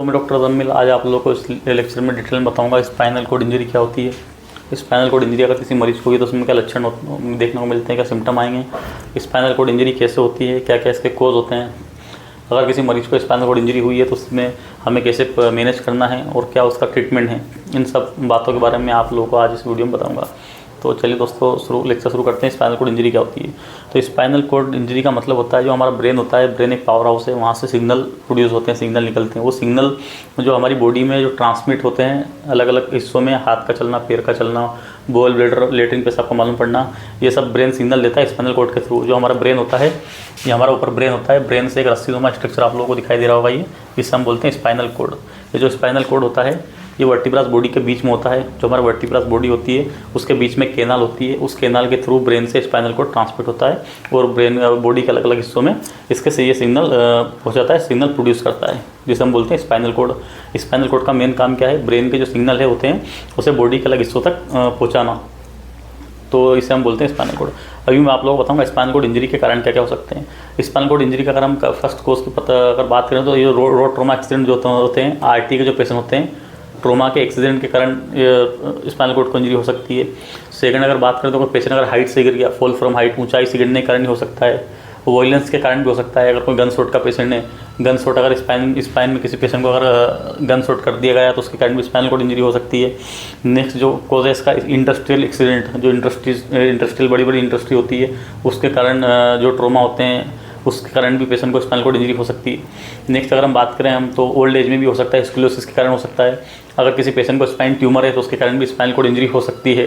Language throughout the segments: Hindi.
तो मैं डॉक्टर जम्मिल आज आप लोगों को इस लेक्चर में डिटेल में बताऊंगा स्पाइनल कॉर्ड इंजरी क्या होती है। स्पाइनल कॉर्ड इंजरी अगर किसी मरीज को हुई तो उसमें क्या लक्षण देखने को मिलते हैं, क्या सिम्टम आएंगे, स्पाइनल कॉर्ड इंजरी कैसे होती है, क्या क्या इसके कोज होते हैं, अगर किसी मरीज को स्पाइनल कॉर्ड इंजरी हुई है तो उसमें हमें कैसे मैनेज करना है और क्या उसका ट्रीटमेंट है, इन सब बातों के बारे में आप लोगों को आज इस वीडियो में बताऊंगा। तो चलिए दोस्तों लेक्चर शुरू करते हैं। स्पाइनल कॉर्ड इंजरी क्या होती है? तो स्पाइनल कॉर्ड इंजरी का मतलब होता है जो हमारा ब्रेन होता है, ब्रेन एक पावर हाउस है, वहाँ से सिग्नल प्रोड्यूस होते हैं, सिग्नल निकलते हैं। वो सिग्नल जो हमारी बॉडी में जो ट्रांसमिट होते हैं अलग अलग हिस्सों में, हाथ का चलना, पैर का चलना, बॉल ब्लैडर, लेटरिन पेशाब का मालूम पड़ना, ये सब ब्रेन सिग्नल देता है स्पाइनल कॉर्ड के थ्रू। जो हमारा ब्रेन होता है, ये हमारा ऊपर ब्रेन होता है, ब्रेन से एक रस्सीनुमा स्ट्रक्चर आप लोगों को दिखाई दे रहा होगा, ये इसे हम बोलते हैं स्पाइनल कॉर्ड। ये जो स्पाइनल कॉर्ड होता है ये वर्टिब्रास बॉडी के बीच में होता है। जो हमारा वर्टिब्रास बॉडी होती है उसके बीच में कैनाल होती है, उस कैनाल के थ्रू ब्रेन से स्पाइनल कॉर्ड ट्रांसमिट होता है और ब्रेन बॉडी के अलग अलग हिस्सों में इसके से ये सिग्नल हो जाता है, सिग्नल प्रोड्यूस करता है, जिसे हम बोलते हैं स्पाइनल कॉर्ड। स्पाइनल कॉर्ड का मेन काम क्या है? ब्रेन के जो सिग्नल है होते हैं उसे बॉडी के अलग हिस्सों तक पहुँचाना, तो इसे हम बोलते हैं स्पाइनल कॉर्ड। अभी मैं आप लोगों को बताऊंगा स्पाइनल कॉर्ड इंजरी के कारण क्या क्या हो सकते हैं। स्पाइनल कॉर्ड इंजरी का अगर हम फर्स्ट कोर्स की अगर बात करें तो ये रोड ट्रॉमा एक्सीडेंट जो होते हैं, आरटी के जो पेशेंट होते हैं, ट्रोमा के एक्सीडेंट के कारण स्पाइनल कॉर्ड को इंजरी हो सकती है। सेकंड अगर बात करें तो कोई पेशेंट अगर हाइट से गिर गया, फॉल फ्रॉम हाइट, ऊंचाई से गिरने के कारण हो सकता है। वायलेंस के कारण भी हो सकता है। अगर कोई गन शॉट का पेशेंट है, गन शॉट अगर स्पाइन में किसी पेशेंट को अगर गन शॉट कर दिया गया तो उसके कारण भी स्पाइनल कॉर्ड इंजरी हो सकती है। नेक्स्ट जो कॉज है इसका, इंडस्ट्रियल एक्सीडेंट, जो इंडस्ट्रियल बड़ी बड़ी इंडस्ट्री होती है उसके कारण जो ट्रोमा होते हैं उसके कारण भी पेशेंट को स्पाइनल कॉर्ड इंजरी हो सकती है। नेक्स्ट अगर हम बात करें हम तो ओल्ड एज में भी हो सकता है, स्क्लेरोसिस के कारण हो सकता है। अगर किसी पेशेंट को स्पाइन ट्यूमर है तो उसके कारण भी स्पाइनल कॉर्ड इंजरी हो सकती है।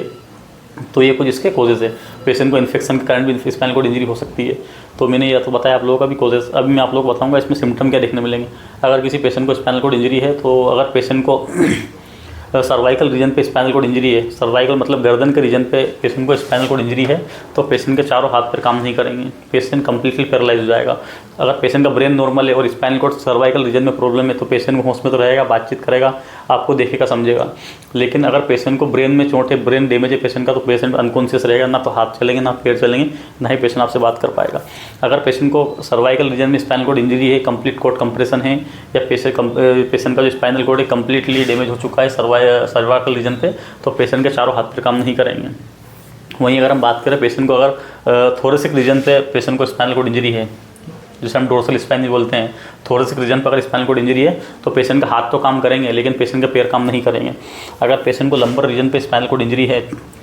तो ये कुछ इसके कोजेज़ है। पेशेंट को इन्फेक्शन के कारण भी स्पाइनल कॉर्ड इंजरी हो सकती है। तो मैंने यह तो बताया आप लोगों का भी कोजेज़। अभी मैं आप लोगों को बताऊंगा इसमें सिम्टम क्या देखने मिलेंगे। अगर किसी पेशेंट को स्पाइनल कॉर्ड इंजरी है तो अगर पेशेंट को सर्वाइकल रीजन पे स्पाइनल कॉर्ड इंजरी है, सर्वाइकल मतलब गर्दन के रीजन पे पेशेंट को स्पाइनल कॉर्ड इंजरी है तो पेशेंट के चारों हाथ पैर काम नहीं करेंगे, पेशेंट कंप्लीटली पैरालाइज हो जाएगा। अगर पेशेंट का ब्रेन नॉर्मल है और स्पाइनल कॉर्ड सर्वाइकल रीजन में प्रॉब्लम है तो पेशेंट को होश में तो रहेगा, बातचीत करेगा, आपको देखेगा, समझेगा। लेकिन अगर पेशेंट को ब्रेन में चोट है, ब्रेन डैमेज है पेशेंट का, तो पेशेंट अनकॉन्शियस रहेगा, ना तो हाथ चलेंगे ना पैर चलेंगे, ना ही पेशेंट आपसे बात कर पाएगा। अगर पेशेंट को सर्वाइकल रीजन में स्पाइनल कॉर्ड इंजरी है, कंप्लीट कॉर्ड कंप्रेशन है, या पेशेंट का जो स्पाइनल कॉर्ड है कंप्लीटली डैमेज हो चुका है सर्वाइकल रीजन पे, तो पेशेंट के चारों हाथ पैर काम नहीं करेंगे। वहीं अगर हम बात करें पेशेंट को अगर थोरेसिक रीजन पे पेशेंट को स्पाइनल कॉर्ड इंजरी है, जिसे हम डोर्सल स्पाइन भी बोलते हैं, थोरेसिक रीजन पर अगर स्पाइनल कॉर्ड इंजरी है तो पेशेंट का हाथ तो काम करेंगे लेकिन पेशेंट के पैर काम नहीं करेंगे। अगर पेशेंट को लंबर रीजन पे स्पाइनल कॉर्ड इंजरी है,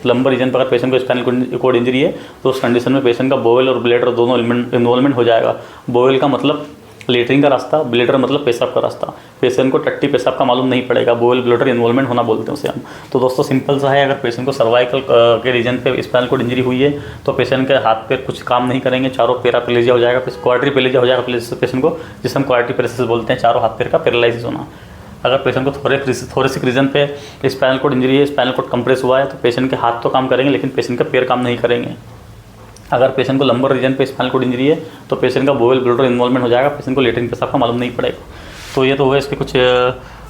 लंबर रीजन पर अगर पेशेंट को स्पाइनल कॉर्ड इंजरी है तो उस कंडीशन में पेशेंट का बोवेल और ब्लैडर दोनों इन्वॉल्वमेंट हो जाएगा। बोवेल का मतलब लेटरिन का रास्ता, ब्लैडर मतलब पेशाब का रास्ता। पेशेंट को टट्टी पेशाब का मालूम नहीं पड़ेगा, बोवेल ब्लैडर इन्वॉल्वमेंट होना बोलते हैं उसे हम। तो दोस्तों सिंपल सा है, अगर पेशेंट को सर्वाइकल के रीजन पे स्पाइनल कॉर्ड इंजरी हुई है तो पेशेंट के हाथ पैर कुछ काम नहीं करेंगे, चारों पैराप्लेजिया हो जाएगा, क्वाड्रिप्लेजिया हो जाएगा पेशेंट को, जिसे हम क्वाड्रिप्लेजिया बोलते हैं, चारों हाथ पैर का पैरालाइसिस होना। अगर पेशेंट को थोरेसिक रीजन पे स्पाइनल कॉर्ड इंजरी है, स्पाइनल कॉर्ड कंप्रेस हुआ है तो पेशेंट के हाथ तो काम करेंगे लेकिन पेशेंट के पैर काम नहीं करेंगे। अगर पेशेंट को लंबर रीजन पे स्पाइनल कॉर्ड इंजरी है तो पेशेंट का बोवेल ब्लैडर इन्वॉल्वमेंट हो जाएगा, पेशेंट को लेटरिन पेशाब का मालूम नहीं पड़ेगा। तो ये तो हुआ इसके कुछ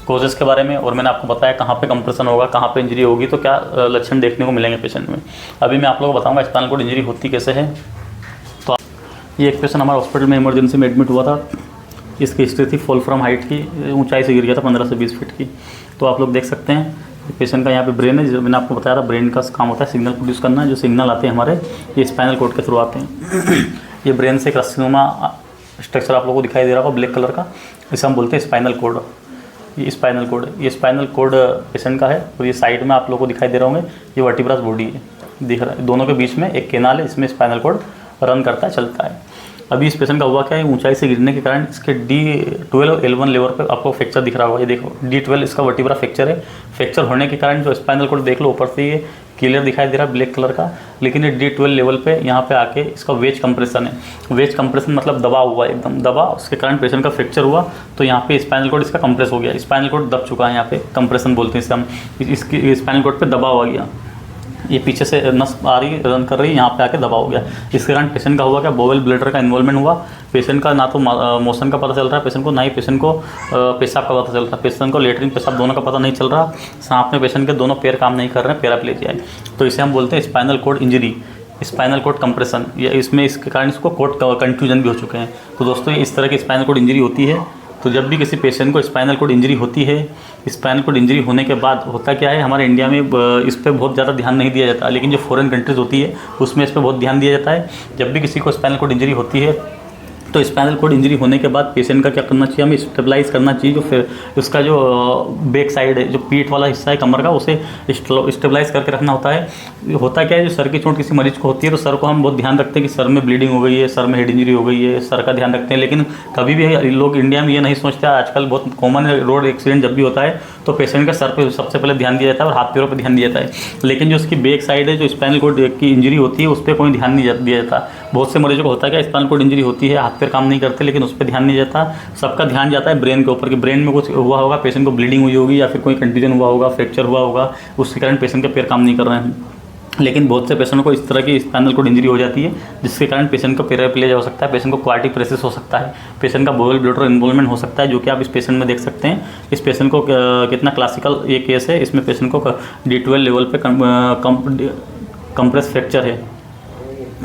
कोजेज़ के बारे में, और मैंने आपको बताया कहाँ पे कंप्रेशन होगा, कहाँ पे इंजरी होगी, तो क्या लक्षण देखने को मिलेंगे पेशेंट में। अभी मैं आप लोगों को बताऊँगा स्पाइनल कॉर्ड इंजरी होती कैसे है। तो ये एक पेशेंट हमारे हॉस्पिटल में इमरजेंसी में एडमिट हुआ था। इसकी हिस्ट्री थी फॉल फ्रॉम हाइट की, ऊँचाई से गिर गया था 15 से 20 फीट की। तो आप लोग देख सकते हैं पेशेंट का यहाँ पे ब्रेन है, जो मैंने आपको बताया था ब्रेन का काम होता है सिग्नल प्रोड्यूस करना। जो सिग्नल आते हैं हमारे ये स्पाइनल कॉर्ड के थ्रू आते हैं। ये ब्रेन से एक रस्सीनुमा स्ट्रक्चर आप लोगों को दिखाई दे रहा होगा ब्लैक कलर का, इसे हम बोलते हैं स्पाइनल कॉर्ड। ये स्पाइनल कॉर्ड पेशेंट का है और ये साइड में आप लोगों को दिखाई दे रहे होंगे, ये वर्टिब्रस बॉडी है, दिख रहा है। दोनों के बीच में एक कैनाल है, इसमें स्पाइनल कॉर्ड रन करता है, चलता है। अभी इस पेशेंट का हुआ क्या है, ऊंचाई से गिरने के कारण इसके D12 और L1 लेवल पे आपको फ्रैक्चर दिख रहा होगा। ये देखो D12 इसका वर्टिब्रा फ्रैक्चर है। फ्रैक्चर होने के कारण जो स्पाइनल कॉर्ड देख लो ऊपर से ये क्लियर दिखाई दे रहा है ब्लैक कलर का, लेकिन ये D12 लेवल पे यहाँ पे आके इसका वेज कंप्रेशन है। वेज कंप्रेशन मतलब दबा हुआ, एकदम दबा, उसके कारण पेशेंट का फ्रैक्चर हुआ तो यहाँ पे स्पाइनल कॉर्ड इसका कंप्रेस हो गया। स्पाइनल कॉर्ड दब चुका है, यहाँ पे कंप्रेशन बोलते हैं इसे हम। इसकी स्पाइनल कॉर्ड पे दबा हुआ गया, ये पीछे से नस आ रही रन कर रही, यहाँ पे आके दबा हो गया। इसके कारण पेशेंट का हुआ क्या, बोवेल ब्लैडर का इन्वॉल्वमेंट हुआ। पेशेंट का ना तो मोशन का पता चल रहा है पेशेंट को, ना ही पेशेंट को पेशाब का पता चल रहा है। पेशेंट को लेटरिन पेशाब दोनों का पता नहीं चल रहा। साथ में पेशेंट के दोनों पैर काम नहीं कर रहे हैं, पैराप्लेजिया है। तो इसे हम बोलते हैं spinal cord injury, spinal cord compression. या इसमें इसके कारण इसको कॉर्ड कंफ्यूजन भी हो चुके हैं। तो दोस्तों इस तरह की स्पाइनल कॉर्ड इंजरी होती है तो जब भी किसी पेशेंट को स्पाइनल कोड इंजरी होती है, स्पाइनल कोड इंजरी होने के बाद होता क्या है, हमारे इंडिया में इस पर बहुत ज़्यादा ध्यान नहीं दिया जाता, लेकिन जो फॉरेन कंट्रीज़ होती है उसमें इस पर बहुत ध्यान दिया जाता है। जब भी किसी को स्पाइनल कोड इंजरी होती है तो स्पाइनल कोड इंजरी होने के बाद पेशेंट का क्या करना चाहिए, हमें स्टेबलाइज करना चाहिए। जो फिर उसका जो बैक साइड है, जो पीठ वाला हिस्सा है कमर का, उसे स्टेबलाइज करके रखना होता है। होता क्या है, जो सर की चोट किसी मरीज को होती है तो सर को हम बहुत ध्यान रखते हैं कि सर में ब्लीडिंग हो गई है, सर में हेड इंजरी हो गई है, सर का ध्यान रखते हैं। लेकिन कभी भी लोग इंडिया में ये नहीं सोचते, आजकल बहुत कॉमन है, रोड एक्सीडेंट जब भी होता है तो पेशेंट का सर पे सबसे पहले ध्यान दिया जाता है और हाथ पैरों पर ध्यान दिया जाता है। लेकिन जो उसकी बैक साइड है, जो स्पाइनल कोड की इंजरी होती है, उस पर कोई ध्यान नहीं दिया जाता। बहुत से मरीजों को होता है कि स्पाइनल कोड इंजरी होती है, हाथ पैर काम नहीं करते, लेकिन उस पर ध्यान नहीं जाता। सबका ध्यान जाता है ब्रेन के ऊपर कि ब्रेन में कुछ हुआ होगा, पेशेंट को ब्लीडिंग हुई होगी या फिर कोई कंट्यूजन हुआ होगा, फ्रैक्चर हुआ होगा, उसके कारण पेशेंट के पैर काम नहीं कर रहे हैं। लेकिन बहुत से पेशेंट को इस तरह की स्पाइनल कोड इंजरी हो जाती है जिसके कारण पेशेंट को पैराप्लेजिया हो सकता है, पेशेंट को क्वार्टिप्रेसिस हो सकता है, पेशेंट का बोवल ब्लडर इन्वॉल्वमेंट हो सकता है, जो कि आप इस पेशेंट में देख सकते हैं। इस पेशेंट को कितना क्लासिकल ये केस है, इसमें पेशेंट को D12 लेवल पे कंप्रेस फ्रैक्चर है,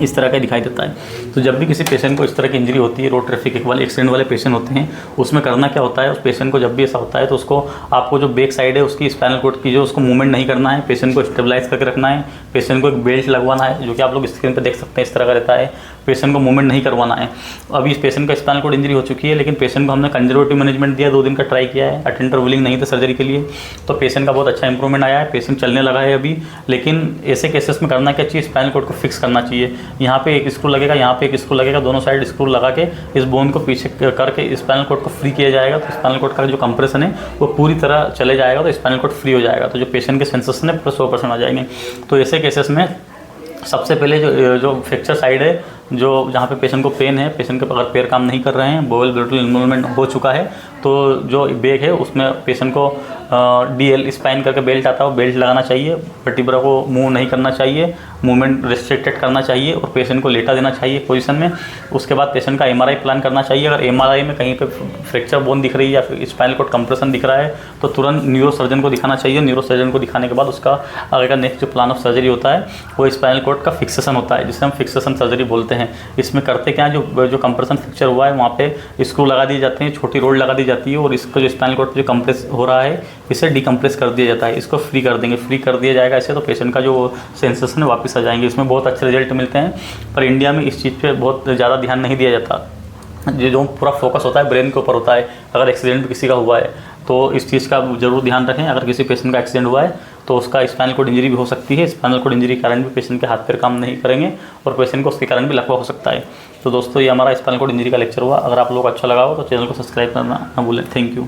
इस तरह का दिखाई देता है। तो जब भी किसी पेशेंट को इस तरह की इंजरी होती है, रोड ट्रैफिक वाले एक्सीडेंट वाले पेशेंट होते हैं, उसमें करना क्या होता है, उस पेशेंट को जब भी ऐसा होता है तो उसको आपको जो बैक साइड है उसकी स्पाइनल कोड की जो उसको मूवमेंट नहीं करना है, पेशेंट को स्टेबलाइज करके रखना है, पेशेंट को एक बेल्ट लगवाना है, जो कि आप लोग स्क्रीन पर देख सकते हैं, इस तरह का रहता है। पेशेंट को मूवमेंट नहीं करवाना है। अभी इस पेशेंट का स्पाइनल कोड इंजरी हो चुकी है, लेकिन पेशेंट को हमने कंजर्वेटिव मैनेजमेंट दिया, 2 दिन का ट्राई किया है, अटेंडर विलिंग नहीं था सर्जरी के लिए, तो पेशेंट का बहुत अच्छा इंप्रूवमेंट आया है, पेशेंट चलने लगा है अभी। लेकिन ऐसे केसेस में करना क्या चाहिए, स्पाइनल कोड को फिक्स करना चाहिए। यहाँ पे एक स्क्रू लगेगा, यहाँ पे एक स्क्रू लगेगा, दोनों साइड स्क्रू लगा के इस बोन को पीछे करके स्पाइनल कोड को फ्री किया जाएगा। तो स्पाइनल कोड का जो कंप्रेशन है वो पूरी तरह चले जाएगा, तो स्पाइनल कोड फ्री हो जाएगा। तो जो पेशेंट के सेंसेशन है 100% आ जाएंगे। तो ऐसे केसेस में सबसे पहले जो फ्रैक्चर साइड है, जो जहाँ पे पेशेंट को पेन है, पेशेंट के अगर पैर काम नहीं कर रहे हैं, बोवल ब्लडर इन्वॉल्वमेंट हो चुका है, तो जो बैग है उसमें पेशेंट को DL स्पाइन करके बेल्ट आता है, वो बेल्ट लगाना चाहिए। वर्टिब्रा को मूव नहीं करना चाहिए, मूवमेंट रिस्ट्रिक्टेड करना चाहिए और पेशेंट को लेटा देना चाहिए पोजीशन में। उसके बाद पेशेंट का MRI प्लान करना चाहिए। अगर MRI में कहीं पे फ्रैक्चर बोन दिख रही है या फिर स्पाइनल कोड कंप्रेशन दिख रहा है तो तुरंत न्यूरो सर्जन को दिखाना चाहिए। न्यूरो सर्जन को दिखाने के बाद उसका आगे का नेक्स्ट जो प्लान ऑफ सर्जरी होता है वो स्पाइनल कोड का फिक्सेशन होता है, जिसे हम फिक्सेशन सर्जरी बोलते हैं। इसमें करते क्या, जो कंप्रेशन फ्रैक्चर हुआ है वहाँ पे स्क्रू लगा दिए जाते हैं, छोटी रोड लगा दी जाती है और इसको जो स्पाइनल कोड जो कंप्रेस हो रहा है इसे डिकम्प्रेस कर दिया जाता है, इसको फ्री कर देंगे, फ्री कर दिया जाएगा ऐसे, तो पेशेंट का जो सेंसेशन है वापस आ जाएंगे। इसमें बहुत अच्छे रिजल्ट मिलते हैं, पर इंडिया में इस चीज़ पे बहुत ज़्यादा ध्यान नहीं दिया जाता। जो पूरा फोकस होता है ब्रेन के ऊपर होता है। अगर एक्सीडेंट किसी का हुआ है तो इस चीज़ का ज़रूर ध्यान रखें। अगर किसी पेशेंट का एक्सीडेंट हुआ है तो उसका स्पाइनल कोड इंजरी भी हो सकती है। स्पाइनल कोड इंजरी के कारण भी पेशेंट के हाथ पैर काम नहीं करेंगे और पेशेंट को उसके कारण भी लकवा हो सकता है। तो दोस्तों, ये हमारा स्पाइनल कोड इंजरी का लेक्चर हुआ। अगर आप लोग अच्छा लगा हो तो चैनल को सब्सक्राइब करना ना भूलें। Thank you.